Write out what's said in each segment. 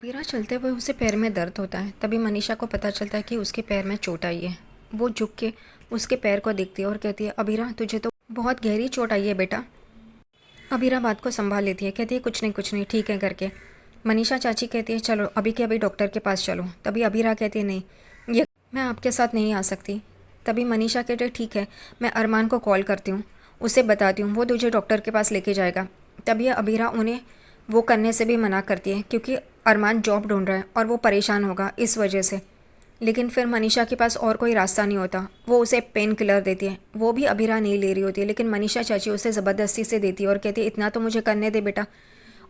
वीरा चलते हुए उसे पैर में दर्द होता है। तभी मनीषा को पता चलता है कि उसके पैर में चोट आई है। वो झुक के उसके पैर को देखती है और कहती है, अबीरा तुझे तो बहुत गहरी चोट आई है बेटा। अबीरा बात को संभाल लेती है, कहती है कुछ नहीं ठीक है करके। मनीषा चाची कहती है चलो अभी के अभी डॉक्टर के पास चलो। तभी अबीरा कहती है नहीं, ये मैं आपके साथ नहीं आ सकती। तभी मनीषा कहती है ठीक है, मैं अरमान को कॉल करती हूँ, उसे बताती हूँ, वो तुझे डॉक्टर के पास लेके जाएगा। तभी अबीरा उन्हें वो करने से भी मना करती है क्योंकि अरमान जॉब ढूंढ रहा है और वो परेशान होगा इस वजह से। लेकिन फिर मनीषा के पास और कोई रास्ता नहीं होता। वो उसे पेन किलर देती है, वो भी अबीरा नहीं ले रही होती है, लेकिन मनीषा चाची उसे ज़बरदस्ती से देती है और कहती है इतना तो मुझे करने दे बेटा।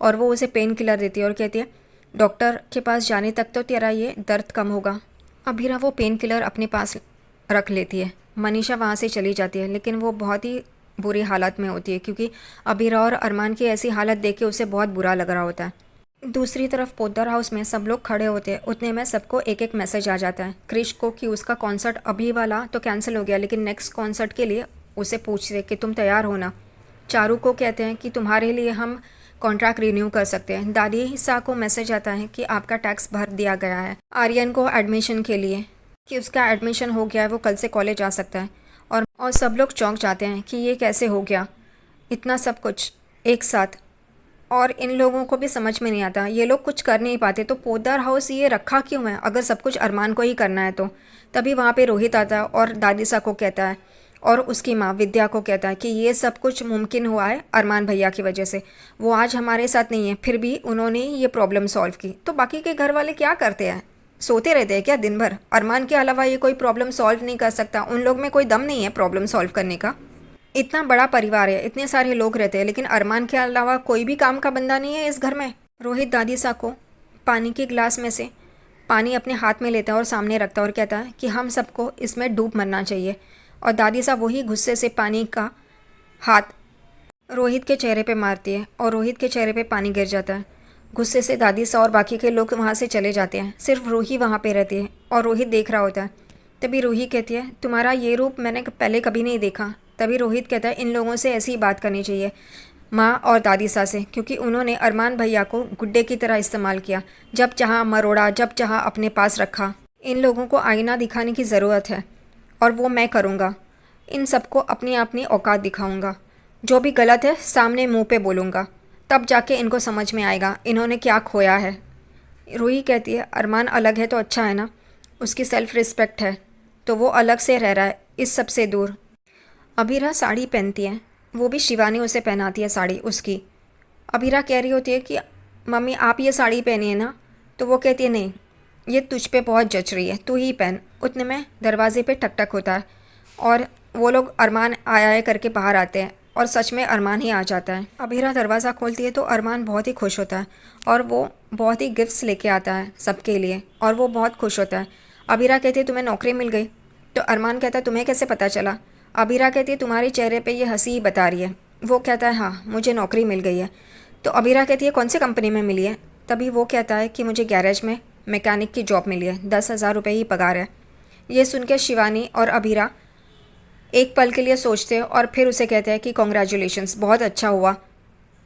और वो उसे पेन किलर देती है और कहती है डॉक्टर के पास जाने तक तो तेरा ये दर्द कम होगा। अबीरा वो पेन किलर अपने पास रख लेती है। मनीषा वहाँ से चली जाती है, लेकिन वो बहुत ही बुरी हालत में होती है क्योंकि अबीरा और अरमान की ऐसी हालत देख के उसे बहुत बुरा लग रहा होता है। दूसरी तरफ पोद्दार हाउस में सब लोग खड़े होते हैं। उतने में सबको एक एक मैसेज आ जाता है क्रिश को कि उसका कॉन्सर्ट अभी वाला तो कैंसिल हो गया, लेकिन नेक्स्ट कॉन्सर्ट के लिए उसे पूछते कि तुम तैयार हो ना। चारू को कहते हैं कि तुम्हारे लिए हम कॉन्ट्रैक्ट रिन्यू कर सकते हैं। दादी सा को मैसेज आता है कि आपका टैक्स भर दिया गया है। आर्यन को एडमिशन के लिए कि उसका एडमिशन हो गया है, वो कल से कॉलेज आ सकता है। और सब लोग चौंक जाते हैं कि ये कैसे हो गया, इतना सब कुछ एक साथ। और इन लोगों को भी समझ में नहीं आता, ये लोग कुछ कर नहीं पाते तो पोद्दार हाउस ये रखा क्यों है अगर सब कुछ अरमान को ही करना है तो। तभी वहाँ पे रोहित आता है और दादी सा को कहता है और उसकी माँ विद्या को कहता है कि ये सब कुछ मुमकिन हुआ है अरमान भैया की वजह से। वो आज हमारे साथ नहीं है, फिर भी उन्होंने ये प्रॉब्लम सॉल्व की। तो बाकी के घर वाले क्या करते हैं, सोते रहते हैं क्या दिन भर? अरमान के अलावा ये कोई प्रॉब्लम सॉल्व नहीं कर सकता, उन लोग में कोई दम नहीं है प्रॉब्लम सॉल्व करने का। इतना बड़ा परिवार है, इतने सारे लोग रहते हैं, लेकिन अरमान के अलावा कोई भी काम का बंदा नहीं है इस घर में। रोहित दादी सा को पानी के गिलास में से पानी अपने हाथ में लेता है और सामने रखता है और कहता है कि हम सबको इसमें डूब मरना चाहिए। और दादी सा वही गुस्से से पानी का हाथ रोहित के चेहरे पे मारती है और रोहित के चेहरे पे पानी गिर जाता है। गुस्से से दादी सा और बाकी के लोग वहाँ से चले जाते हैं, सिर्फ रूही वहाँ पे रहती है और रोहित देख रहा होता है। तभी रूही कहती है तुम्हारा ये रूप मैंने पहले कभी नहीं देखा। तभी रोहित कहता है इन लोगों से ऐसी ही बात करनी चाहिए माँ और दादी सा से, क्योंकि उन्होंने अरमान भैया को गुड्डे की तरह इस्तेमाल किया, जब चाहा मरोड़ा, जब चाहा अपने पास रखा। इन लोगों को आईना दिखाने की ज़रूरत है और वो मैं करूँगा। इन सबको अपनी अपनी औकात दिखाऊंगा, जो भी गलत है सामने मुंह पे बोलूँगा, तब जाके इनको समझ में आएगा इन्होंने क्या खोया है। रूही कहती है अरमान अलग है तो अच्छा है ना, उसकी सेल्फ रिस्पेक्ट है तो वो अलग से रह रहा है इस सब से दूर। अबीरा साड़ी पहनती है, वो भी शिवानी उसे पहनाती है साड़ी उसकी। अबीरा कह रही होती है कि मम्मी आप ये साड़ी पहनी है ना, तो वो कहती है नहीं ये तुझ पे बहुत जच रही है, तू ही पहन। उतने में दरवाजे पे टक टक होता है और वो लोग अरमान आया है करके बाहर आते हैं और सच में अरमान ही आ जाता है। अबीरा दरवाज़ा खोलती है तो अरमान बहुत ही खुश होता है और वो बहुत ही गिफ्ट्स लेके आता है सबके लिए और वो बहुत खुश होता है। अबीरा कहती है तुम्हें नौकरी मिल गई? तो अरमान कहता है तुम्हें कैसे पता चला? अबीरा कहती है तुम्हारे चेहरे पे ये हंसी ही बता रही है। वो कहता है हाँ मुझे नौकरी मिल गई है। तो अबीरा कहती है कौन सी कंपनी में मिली है? तभी वो कहता है कि मुझे गैरेज में मैकेनिक की जॉब मिली है, 10,000 रुपये ही पगार है। ये सुन के शिवानी और अबीरा एक पल के लिए सोचते हैं और फिर उसे कहते हैं कि कॉन्ग्रेचुलेशंस, बहुत अच्छा हुआ।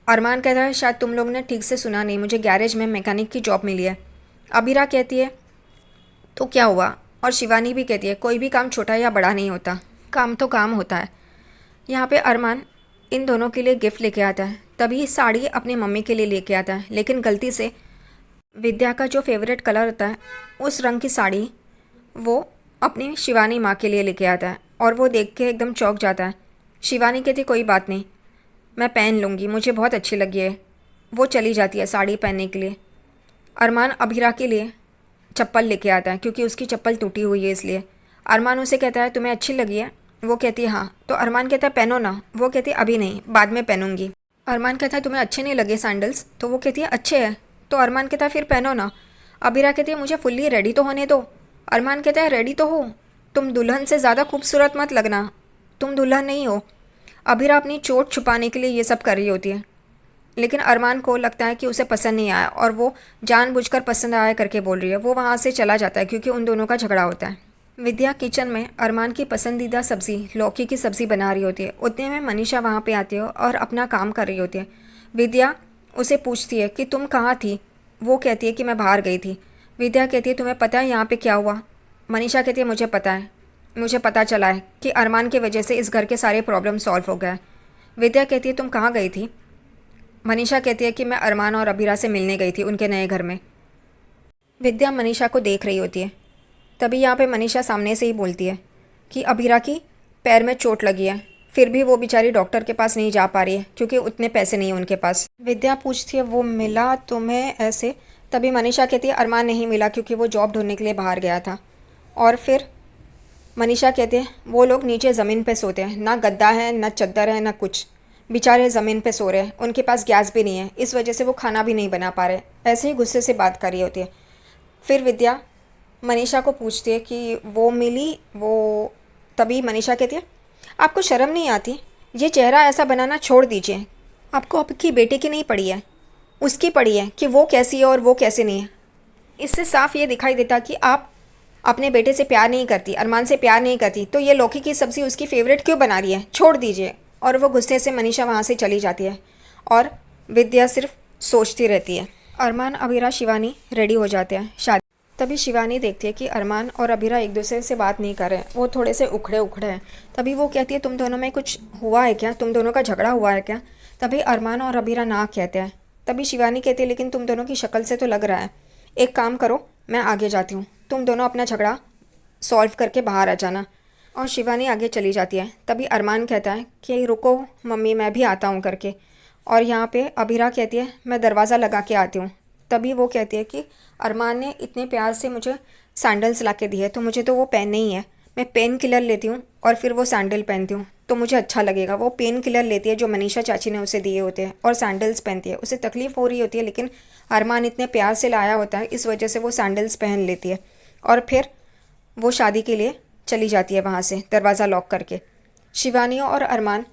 अरमान कहता है शायद तुम लोग ने ठीक से सुना नहीं, मुझे गैरेज में मैकेनिक की जॉब मिली है। अबीरा कहती है तो क्या हुआ? और शिवानी भी कहती है कोई भी काम छोटा या बड़ा नहीं होता, काम तो काम होता है। यहाँ पे अरमान इन दोनों के लिए गिफ्ट लेके आता है। तभी साड़ी अपनी मम्मी के लिए लेके आता है, लेकिन गलती से विद्या का जो फेवरेट कलर होता है उस रंग की साड़ी वो अपनी शिवानी माँ के लिए लेके आता है और वो देख के एकदम चौंक जाता है। शिवानी कहती कोई बात नहीं, मैं पहन लूँगी, मुझे बहुत अच्छी लगी है। वो चली जाती है साड़ी पहनने के लिए। अरमान अबीरा के लिए चप्पल लेके आता है क्योंकि उसकी चप्पल टूटी हुई है इसलिए। अरमान उसे कहता है तुम्हें अच्छी लगी है? वो कहती है हाँ। तो अरमान कहता है पहनो ना। वो कहती है अभी नहीं, बाद में पहनूंगी। अरमान कहता है तुम्हें अच्छे नहीं लगे सैंडल्स? तो वो कहती है अच्छे हैं। तो अरमान कहता है फिर पहनो ना। अबीरा कहती है मुझे फुल्ली रेडी तो होने दो। अरमान कहता है रेडी तो हो, तुम दुल्हन से ज़्यादा खूबसूरत मत लगना, तुम दुल्हन नहीं हो। अबीरा अपनी चोट छुपाने के लिए ये सब कर रही होती है, लेकिन अरमान को लगता है कि उसे पसंद नहीं आया और वो जानबूझकर पसंद आया करके बोल रही है। वो वहाँ से चला जाता है क्योंकि उन दोनों का झगड़ा होता है। विद्या किचन में अरमान की पसंदीदा सब्ज़ी लौकी की सब्ज़ी बना रही होती है। उतने में मनीषा वहाँ पे आती है और अपना काम कर रही होती है। विद्या उसे पूछती है कि तुम कहाँ थी? वो कहती है कि मैं बाहर गई थी। विद्या कहती है तुम्हें पता है यहाँ पे क्या हुआ? मनीषा कहती है मुझे पता है, मुझे पता चला है कि अरमान की वजह से इस घर के सारे प्रॉब्लम सॉल्व हो गए हैं। विद्या कहती है तुम कहाँ गई थी? मनीषा कहती है कि मैं अरमान और अबीरा से मिलने गई थी उनके नए घर में। विद्या मनीषा को देख रही होती है। तभी यहाँ पे मनीषा सामने से ही बोलती है कि अबीरा की पैर में चोट लगी है, फिर भी वो बेचारी डॉक्टर के पास नहीं जा पा रही है क्योंकि उतने पैसे नहीं है उनके पास। विद्या पूछती है वो मिला तुम्हें ऐसे? तभी मनीषा कहती है अरमान नहीं मिला क्योंकि वो जॉब ढूंढने के लिए बाहर गया था। और फिर मनीषा कहते हैं वो लोग नीचे ज़मीन पे सोते हैं, ना गद्दा है ना चद्दर है ना कुछ, बेचारे ज़मीन पे सो रहे हैं, उनके पास गैस भी नहीं है, इस वजह से वो खाना भी नहीं बना पा रहे। ऐसे ही गुस्से से बात कर रही होती है। फिर विद्या मनीषा को पूछती है कि वो मिली वो। तभी मनीषा कहती है आपको शर्म नहीं आती? ये चेहरा ऐसा बनाना छोड़ दीजिए। आपको आपकी बेटी की नहीं पड़ी है, उसकी पड़ी है कि वो कैसी है और वो कैसे नहीं है। इससे साफ ये दिखाई देता कि आप अपने बेटे से प्यार नहीं करती, अरमान से प्यार नहीं करती, तो ये लौकी की सब्ज़ी उसकी फेवरेट क्यों बना रही है? छोड़ दीजिए। और वो गुस्से से मनीषा वहाँ से चली जाती है और विद्या सिर्फ सोचती रहती है। अरमान, अबीरा, शिवानी रेडी हो जाते हैं शादी। तभी शिवानी देखती है कि अरमान और अबीरा एक दूसरे से बात नहीं कर रहे हैं, वो थोड़े से उखड़े उखड़े हैं। तभी वो कहती है तुम दोनों में कुछ हुआ है क्या? तुम दोनों का झगड़ा हुआ है क्या? तभी अरमान और अबीरा ना कहते हैं। तभी शिवानी कहती है लेकिन तुम दोनों की शक्ल से तो लग रहा है। एक काम करो, मैं आगे जाती हूँ, तुम दोनों अपना झगड़ा सॉल्व करके बाहर आ जाना। और शिवानी आगे चली जाती है। तभी अरमान कहता है कि रुको मम्मी, मैं भी आता हूँ करके। और यहाँ पे अबीरा कहती है मैं दरवाज़ा लगा के आती हूँ। तभी वो कहती है कि अरमान ने इतने प्यार से मुझे सैंडल्स ला के दिए तो मुझे तो वो पहनने ही है। मैं पेन किलर लेती हूँ और फिर वो सैंडल पहनती हूँ तो मुझे अच्छा लगेगा। वो पेन किलर लेती है जो मनीषा चाची ने उसे दिए होते हैं और सैंडल्स पहनती है। उसे तकलीफ़ हो रही होती है लेकिन अरमान इतने प्यार से लाया होता है, इस वजह से वो सैंडल्स पहन लेती है। और फिर वो शादी के लिए चली जाती है वहाँ से दरवाज़ा लॉक करके। शिवानी और अरमान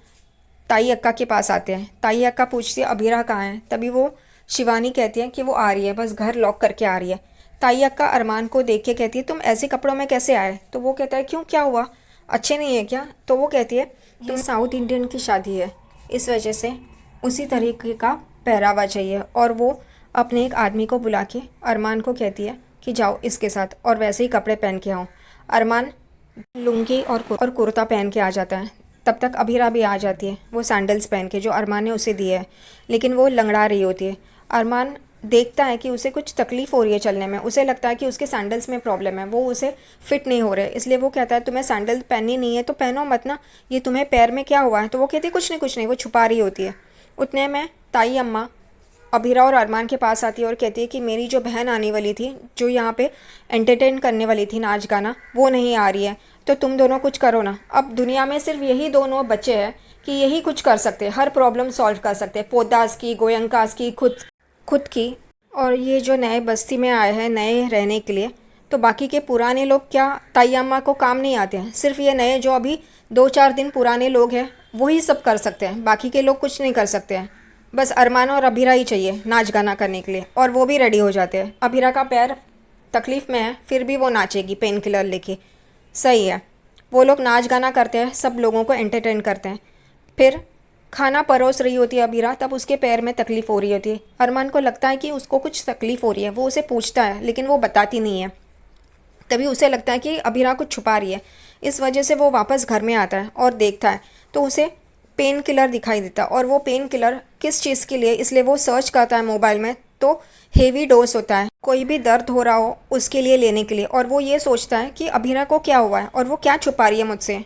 ताई अक्का के पास आते हैं। ताई अक्का पूछती है अबीरा कहाँ है? तभी वो शिवानी कहती है कि वो आ रही है, बस घर लॉक करके आ रही है। ताई अक्का अरमान को देख के कहती है तुम ऐसे कपड़ों में कैसे आए? तो वो कहता है क्यों, क्या हुआ, अच्छे नहीं है क्या? तो वो कहती है तुम साउथ इंडियन की शादी है, इस वजह से उसी तरीके का पहरावा चाहिए। और वो अपने एक आदमी को बुला के अरमान को कहती है कि जाओ इसके साथ और वैसे ही कपड़े पहन के आओ। अरमान लुंगी और कुर्ता पहन के आ जाता है। तब तक अबीरा भी आ जाती है, वो सैंडल्स पहन के जो अरमान ने उसे दिए है, लेकिन वो लंगड़ा रही होती है। अरमान देखता है कि उसे कुछ तकलीफ़ हो रही है चलने में, उसे लगता है कि उसके सैंडल्स में प्रॉब्लम है, वो उसे फिट नहीं हो रहे, इसलिए वो कहता है तुम्हें सैंडल पहननी नहीं है तो पहनो मत ना, ये तुम्हें पैर में क्या हुआ है? तो वो कहती है कुछ नहीं कुछ नहीं, वो छुपा रही होती है। उतने में ताई अम्मा अबीरा और अरमान के पास आती है और कहती है कि मेरी जो बहन आने वाली थी, जो यहाँ पे एंटरटेन करने वाली थी नाच गाना, वो नहीं आ रही है, तो तुम दोनों कुछ करो ना। अब दुनिया में सिर्फ यही दोनों बच्चे हैं कि यही कुछ कर सकते हैं, हर प्रॉब्लम सॉल्व कर सकते हैं, पोदास की, गोयंकास की, खुद की। और ये जो नए बस्ती में आए हैं नए रहने के लिए, तो बाकी के पुराने लोग क्या ताई अम्मा को काम नहीं आते हैं? सिर्फ ये नए जो अभी 2-4 दिन पुराने लोग हैं वही सब कर सकते हैं, बाकी के लोग कुछ नहीं कर सकते हैं। बस अरमान और अबीरा ही चाहिए नाच गाना करने के लिए, और वो भी रेडी हो जाते हैं। अबीरा का पैर तकलीफ़ में है, फिर भी वो नाचेगी पेन किलर लेके। सही है, वो लोग नाच गाना करते हैं, सब लोगों को एंटरटेन करते हैं। फिर खाना परोस रही होती है अबीरा, तब उसके पैर में तकलीफ़ हो रही होती है। अरमान को लगता है कि उसको कुछ तकलीफ़ हो रही है, वो उसे पूछता है लेकिन वो बताती नहीं है। तभी उसे लगता है कि अबीरा कुछ छुपा रही है, इस वजह से वो वापस घर में आता है और देखता है तो उसे पेन किलर दिखाई देता है। और वो पेन किलर किस चीज़ के लिए, इसलिए वो सर्च करता है मोबाइल में, तो हेवी डोज होता है, कोई भी दर्द हो रहा हो उसके लिए लेने के लिए। और वो ये सोचता है कि अबीरा को क्या हुआ है और वो क्या छुपा रही है मुझसे,